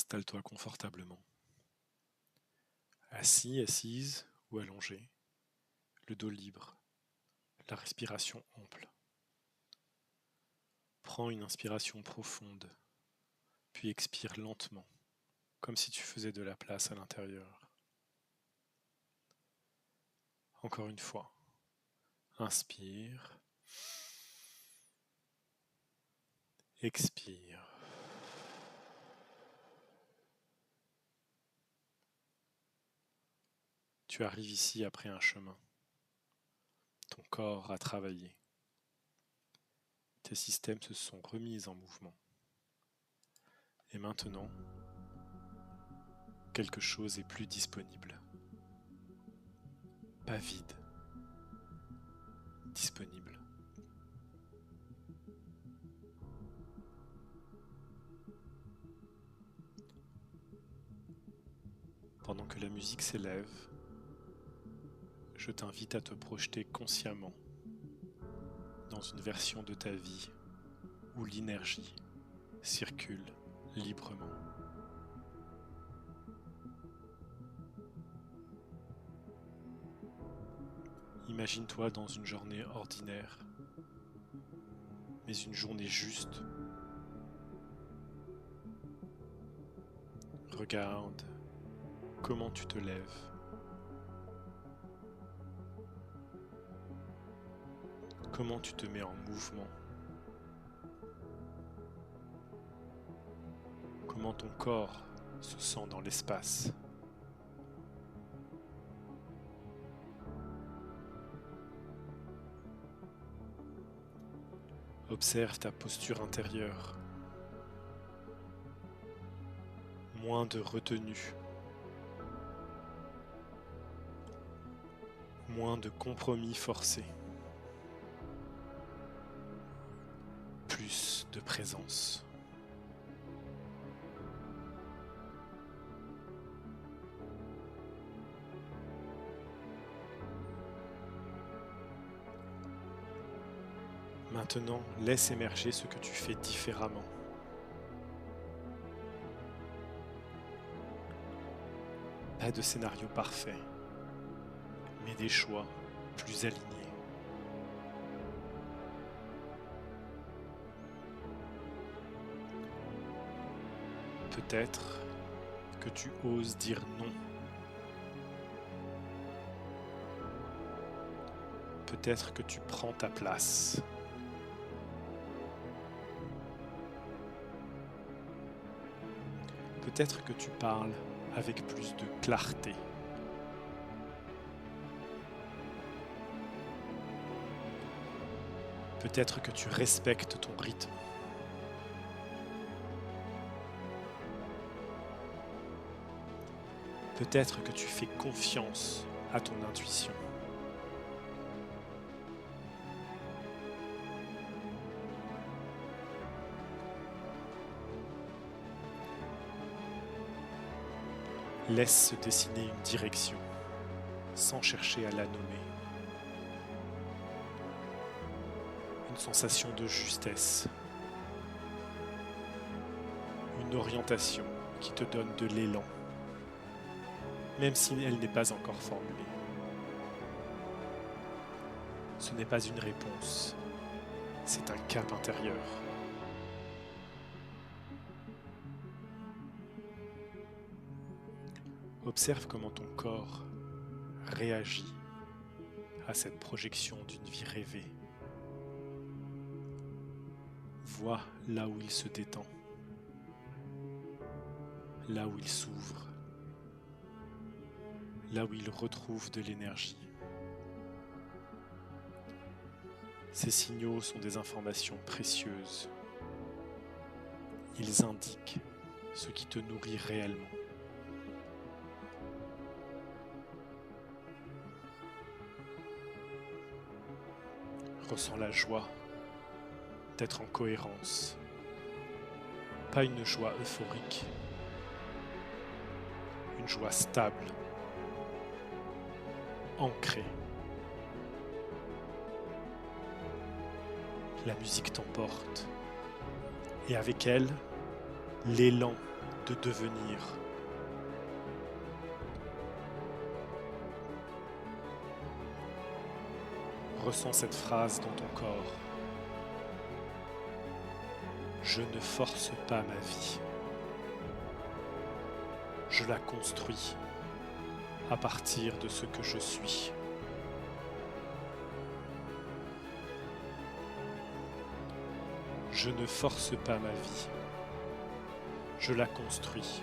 Installe-toi confortablement. Assis, assise ou allongé, le dos libre, la respiration ample. Prends une inspiration profonde, puis expire lentement, comme si tu faisais de la place à l'intérieur. Encore une fois, inspire, expire. Tu arrives ici après un chemin. Ton corps a travaillé. Tes systèmes se sont remis en mouvement. Et maintenant, quelque chose est plus disponible. Pas vide. Disponible. Pendant que la musique s'élève, je t'invite à te projeter consciemment dans une version de ta vie où l'énergie circule librement. Imagine-toi dans une journée ordinaire, mais une journée juste. Regarde comment tu te lèves. Comment tu te mets en mouvement. Comment ton corps se sent dans l'espace. Observe ta posture intérieure. Moins de retenue. Moins de compromis forcés. Plus de présence. Maintenant, laisse émerger ce que tu fais différemment. Pas de scénario parfait, mais des choix plus alignés. Peut-être que tu oses dire non. Peut-être que tu prends ta place. Peut-être que tu parles avec plus de clarté. Peut-être que tu respectes ton rythme. Peut-être que tu fais confiance à ton intuition. Laisse se dessiner une direction, sans chercher à la nommer. Une sensation de justesse. Une orientation qui te donne de l'élan, même si elle n'est pas encore formulée. Ce n'est pas une réponse, c'est un cap intérieur. Observe comment ton corps réagit à cette projection d'une vie rêvée. Vois là où il se détend, là où il s'ouvre, là où il retrouve de l'énergie. Ces signaux sont des informations précieuses. Ils indiquent ce qui te nourrit réellement. Ressens la joie d'être en cohérence. Pas une joie euphorique, une joie stable, ancrée. La musique t'emporte et avec elle, l'élan de devenir. Ressens cette phrase dans ton corps. Je ne force pas ma vie. Je la construis à partir de ce que je suis. Je ne force pas ma vie. Je la construis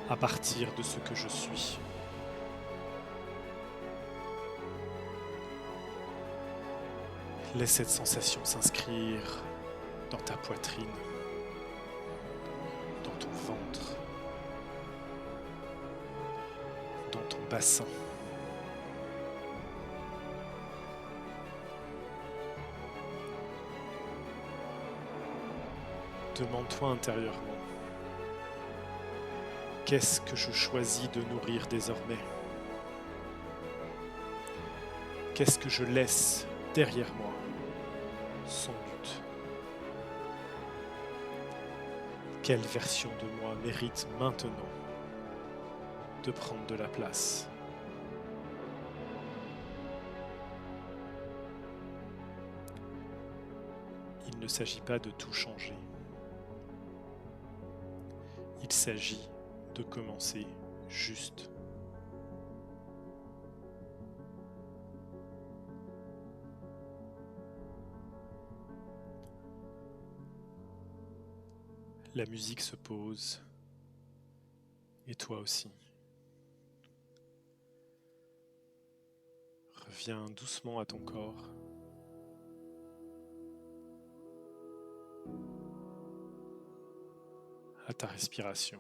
à partir de ce que je suis. Laisse cette sensation s'inscrire dans ta poitrine, dans ton ventre, dans ton bassin. Demande-toi intérieurement, qu'est-ce que je choisis de nourrir désormais? Qu'est-ce que je laisse derrière moi, sans but? Quelle version de moi mérite maintenant de prendre de la place? Il ne s'agit pas de tout changer. Il s'agit de commencer juste. La musique se pose, et toi aussi. Reviens doucement à ton corps. À ta respiration.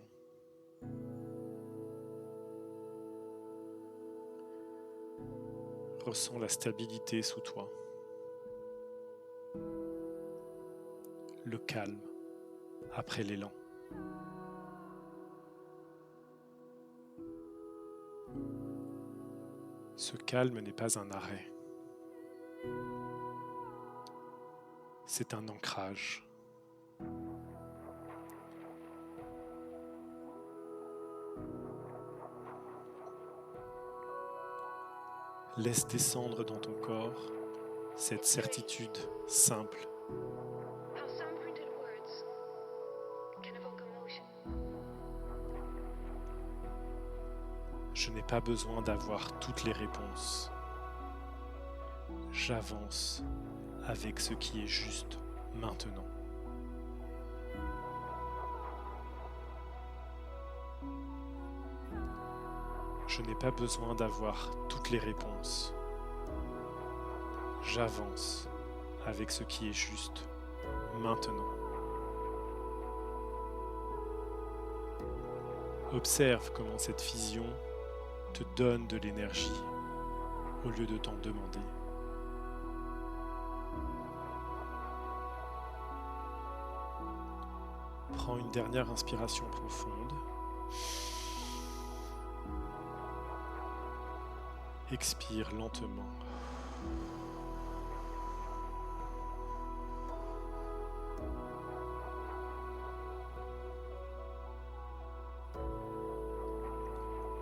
Ressens la stabilité sous toi, le calme après l'élan. Ce calme n'est pas un arrêt, c'est un ancrage. Laisse descendre dans ton corps cette certitude simple. Je n'ai pas besoin d'avoir toutes les réponses. J'avance avec ce qui est juste maintenant. Je n'ai pas besoin d'avoir toutes les réponses. J'avance avec ce qui est juste maintenant. Observe comment cette vision te donne de l'énergie au lieu de t'en demander. Prends une dernière inspiration profonde. Expire lentement.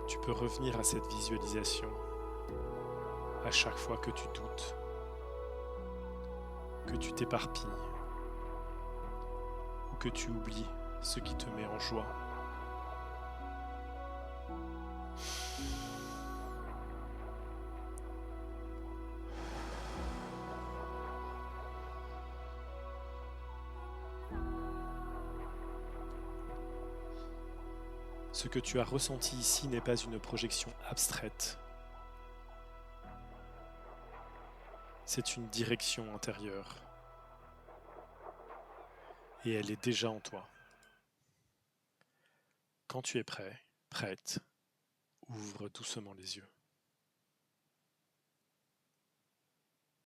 Tu peux revenir à cette visualisation à chaque fois que tu doutes, que tu t'éparpilles ou que tu oublies ce qui te met en joie. Ce que tu as ressenti ici n'est pas une projection abstraite. C'est une direction intérieure. Et elle est déjà en toi. Quand tu es prêt, prête, ouvre doucement les yeux.